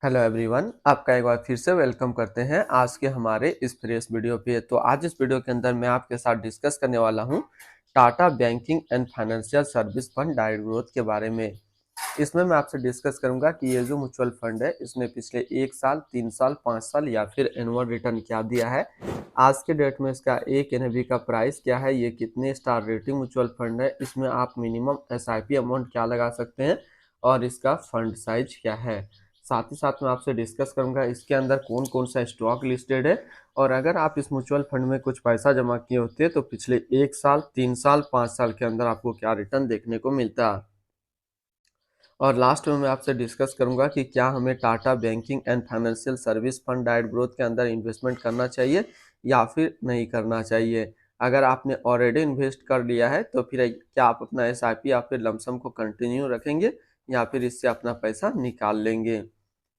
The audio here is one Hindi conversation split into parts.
हेलो एवरीवन, आपका एक बार फिर से वेलकम करते हैं आज के हमारे इस फ्रेश वीडियो पे। तो आज इस वीडियो के अंदर मैं आपके साथ डिस्कस करने वाला हूं Tata banking and financial service fund direct growth के बारे में। इसमें मैं आपसे डिस्कस करूंगा कि ये जो म्यूचुअल फंड है इसने पिछले 1 साल, 3 साल, 5 साल या फिर एनुअल रिटर्न क्या दिया है, आज के डेट में इसका एक एनएवी का प्राइस क्या है, ये कितने स्टार रेटिंग म्यूचुअल फंड है, इसमें आप मिनिमम एसआईपी अमाउंट क्या लगा सकते हैं और इसका फंड साइज क्या है। साथ ही साथ मैं आपसे डिस्कस करूंगा इसके अंदर कौन कौन सा स्टॉक लिस्टेड है, और अगर आप इस म्यूचुअल फंड में कुछ पैसा जमा किए होते हैं तो पिछले 1 साल, 3 साल, 5 साल के अंदर आपको क्या रिटर्न देखने को मिलता है। और लास्ट में मैं आपसे डिस्कस करूंगा कि क्या हमें Tata banking and financial service fund direct growth के अंदर इन्वेस्टमेंट करना चाहिए या फिर नहीं करना चाहिए। अगर आपने ऑलरेडी इन्वेस्ट कर लिया है तो फिर क्या आप अपना एसआईपी या फिर लमसम को कंटिन्यू रखेंगे या फिर इससे अपना पैसा निकाल लेंगे।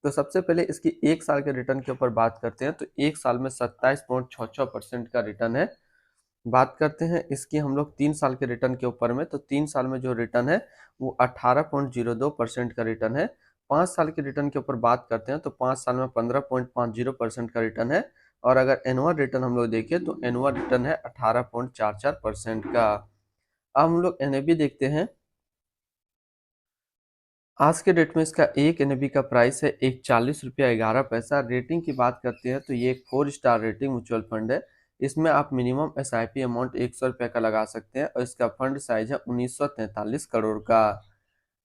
तो सबसे पहले इसकी 1 साल के रिटर्न के ऊपर बात करते हैं। तो 1 साल में 27.66% का रिटर्न है। बात करते हैं इसकी हम लोग 3 साल के रिटर्न के ऊपर में, तो 3 साल में जो रिटर्न है वो 18.02% का रिटर्न है। 5 साल के रिटर्न के ऊपर बात करते हैं तो 5 साल में 15.50% का रिटर्न है। और अगर एनुअल रिटर्न हम लोग देखें तो एनुअल रिटर्न है 18.44% का। अब हम लोग एनएबी देखते हैं। आज के डेट में इसका एक एनएबी का प्राइस है 41 रुपया 11 पैसा। रेटिंग की बात करते हैं तो ये एक 4 स्टार रेटिंग म्यूचुअल फंड है। इसमें आप मिनिमम एसआईपी अमाउंट 100 रुपये का लगा सकते हैं और इसका फंड साइज है 1943 करोड़ का।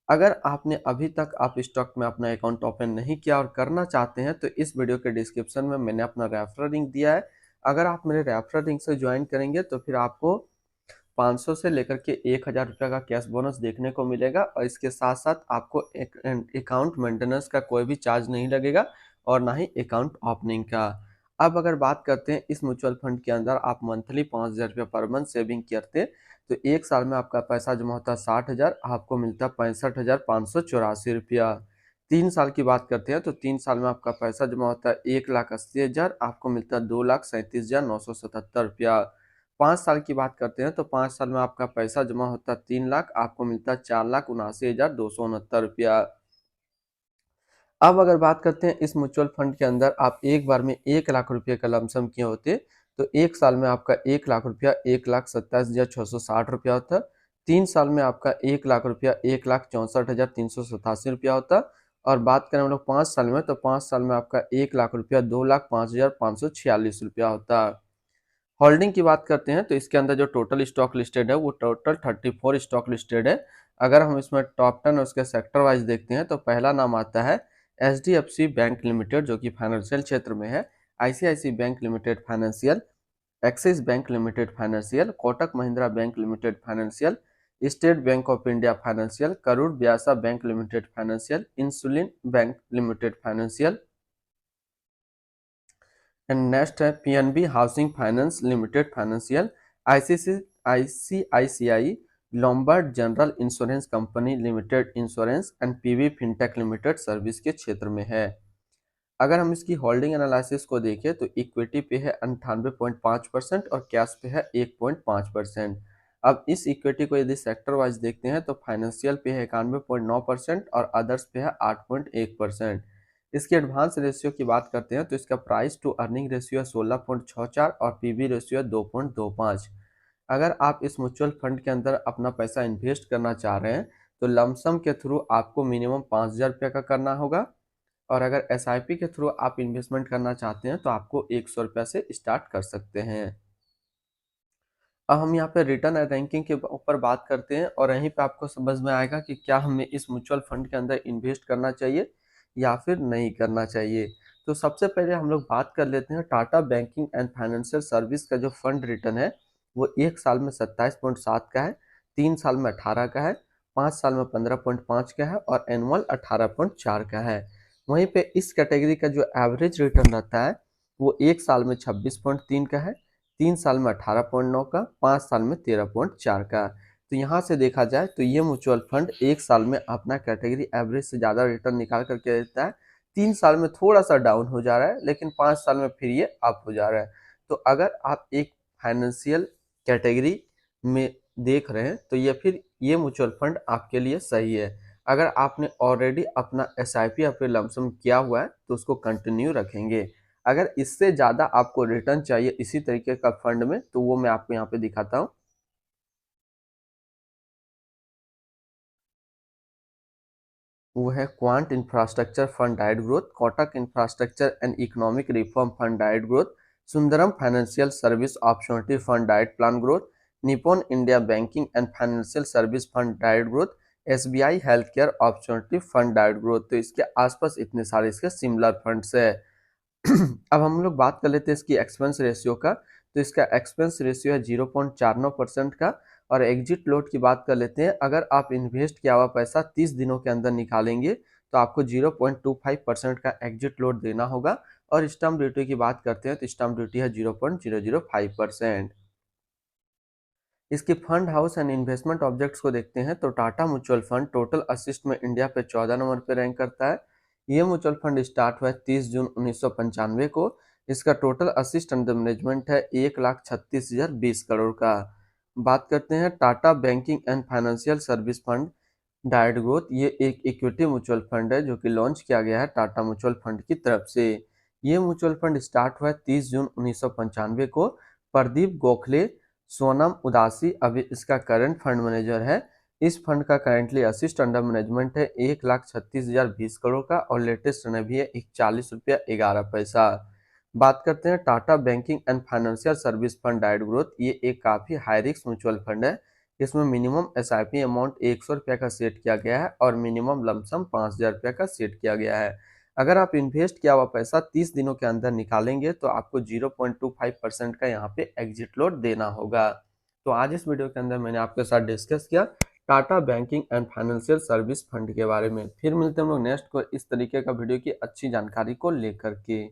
अगर आपने अभी तक आप स्टॉक में अपना अकाउंट ओपन नहीं किया और करना चाहते हैं तो इस वीडियो के डिस्क्रिप्शन में मैंने अपना रेफरल लिंक दिया है। अगर आप मेरे रेफरल लिंक से ज्वाइन करेंगे तो फिर आपको 500 से लेकर के 1000 रुपये का कैश बोनस देखने को मिलेगा और इसके साथ साथ आपको अकाउंट मेंटेनेंस का कोई भी चार्ज नहीं लगेगा और ना ही अकाउंट ओपनिंग का। अब अगर बात करते हैं इस म्यूचुअल फंड के अंदर आप मंथली 5000 रुपये पर मंथ सेविंग करते तो 1 साल में आपका पैसा जमा होता है 60 हजार, आपको मिलता है 65,584 रुपया। 3 साल की बात करते हैं तो 3 साल में आपका पैसा जमा होता है 1,80,000, आपको मिलता है 2,37,977 रुपया। 5 साल की बात करते हैं तो 5 साल में आपका पैसा जमा होता है 3 लाख, आपको मिलता है 4,79,269 रुपया। अब अगर बात करते हैं इस म्यूचुअल फंड के अंदर आप एक बार में 1 लाख रुपये का लमसम किए होते तो 1 साल में आपका 1 लाख रुपया 1,27,660 रुपया होता। 3 साल में आपका 1 लाख रुपया 1,64,387 रुपया होता। और बात करें हम लोग 5 साल में तो 5 साल में आपका 1 लाख रुपया 2,05,546 रुपया होता। होल्डिंग की बात करते हैं तो इसके अंदर जो टोटल स्टॉक लिस्टेड है वो टोटल 34 स्टॉक लिस्टेड है। अगर हम इसमें टॉप 10 और उसके सेक्टर वाइज देखते हैं तो पहला नाम आता है एचडीएफसी बैंक लिमिटेड जो कि फाइनेंशियल क्षेत्र में है, ICIC bank limited financial, Axis bank limited financial, Kotak Mahindra bank limited financial, State Bank of India financial, Karur Vysya bank limited financial, इंसुलिन bank limited financial, and next है PNB housing finance limited financial, ICICI Lombard general insurance company limited insurance and PV fintech limited service के क्षेत्र में है। अगर हम इसकी होल्डिंग एनालिसिस को देखें तो इक्विटी पे है 98.5% और कैश पे है 1.5%। अब इस इक्विटी को यदि सेक्टर वाइज देखते हैं तो फाइनेंशियल पे है 91.9% और अदर्स पे है 8.1%। इसकी एडवांस रेशियो की बात करते हैं तो इसका प्राइस टू अर्निंग रेशियो है 16.64 और पीवी रेशियो है 2.25। अगर आप इस म्यूचुअल फंड के अंदर अपना पैसा इन्वेस्ट करना चाह रहे हैं तो लमसम के थ्रू आपको मिनिमम 5,000 रुपये का करना होगा, और अगर एसआईपी के थ्रू आप इन्वेस्टमेंट करना चाहते हैं तो आपको 100 रुपये से स्टार्ट कर सकते हैं। अब हम यहाँ पे रिटर्न एंड रैंकिंग के ऊपर बात करते हैं और यहीं पे आपको समझ में आएगा कि क्या हमें इस म्यूचुअल फंड के अंदर इन्वेस्ट करना चाहिए या फिर नहीं करना चाहिए। तो सबसे पहले हम लोग बात कर लेते हैं Tata banking and financial service का जो फंड रिटर्न है वो 1 साल में 27.7 का है, 3 साल में 18 का है, 5 साल में 15.5 का है और एनुअल 18.4 का है। वहीं पे इस कैटेगरी का जो एवरेज रिटर्न रहता है वो 1 साल में 26.3 का है, 3 साल में 18.9 का, 5 साल में 13.4 का। तो यहाँ से देखा जाए तो ये म्यूचुअल फंड 1 साल में अपना कैटेगरी एवरेज से ज़्यादा रिटर्न निकाल करके देता है। 3 साल में थोड़ा सा डाउन हो जा रहा है लेकिन 5 साल में फिर ये अप हो जा रहा है। तो अगर आप एक फाइनेंशियल कैटेगरी में देख रहे हैं तो ये म्यूचुअल फंड आपके लिए सही है। अगर आपने ऑलरेडी अपना एसआईपी या फिर लमसम किया हुआ है तो उसको कंटिन्यू रखेंगे। अगर इससे ज़्यादा आपको रिटर्न चाहिए इसी तरीके का फंड में तो वो मैं आपको यहाँ पे दिखाता हूँ। वो है quant infrastructure fund diet growth, Kotak infrastructure and economic reform fund diet growth, Sundaram financial service opportunity fund diet plan growth, Nippon India banking and financial service fund diet growth, SBI health care opportunity fund diet growth. तो इसके आसपास इतने सारे इसके सिमिलर फंड्स है। अब हम लोग बात कर लेते हैं इसकी एक्सपेंस रेशियो का। तो इसका एक्सपेंस रेशियो है 0.49% का। और एग्जिट लोड की बात कर लेते हैं। अगर आप इन्वेस्ट किया हुआ पैसा 30 दिनों के अंदर निकालेंगे तो आपको 0.25% का एग्जिट लोड देना होगा। और स्टम्प ड्यूटी की बात करते हैं तो स्टम्प ड्यूटी है 0.005%। इसके fund house and investment objects को देखते हैं तो Tata mutual fund total assist में इंडिया पे 14 नंबर पे रैंक करता है। ये म्यूचुअल फंड स्टार्ट हुआ है 30 जून 1995 को। इसका टोटल असिस्ट अंडर मैनेजमेंट है 1,36,020 करोड़ का। बात करते हैं Tata banking and financial service fund diet growth. ये एक इक्विटी म्यूचुअल फंड है जो कि लॉन्च किया गया है टाटा म्यूचुअल फंड की तरफ से। ये म्यूचुअल फंड स्टार्ट हुआ है 30 जून 1995 को। प्रदीप गोखले, सोनम उदासी अभी इसका करंट फंड मैनेजर है। इस फंड का करेंटली असिस्ट अंडर मैनेजमेंट है 1,36,020 करोड़ का और लेटेस्ट रन भी है 41 रुपया 11 पैसा। बात करते हैं Tata banking and financial service fund diet growth. ये एक काफी हाई रिस्क म्यूचुअल फंड है। इसमें मिनिमम एसआईपी अमाउंट 100 रुपया का सेट किया गया है और मिनिमम लमसम 5,000 रुपया का सेट किया गया है। अगर आप इन्वेस्ट किया हुआ पैसा 30 दिनों के अंदर निकालेंगे तो आपको 0.25% का यहाँ पे एग्जिट लोड देना होगा। तो आज इस वीडियो के अंदर मैंने आपके साथ डिस्कस किया Tata banking and financial service fund के बारे में। फिर मिलते हैं हम लोग नेक्स्ट को इस तरीके का वीडियो की अच्छी जानकारी को लेकर के।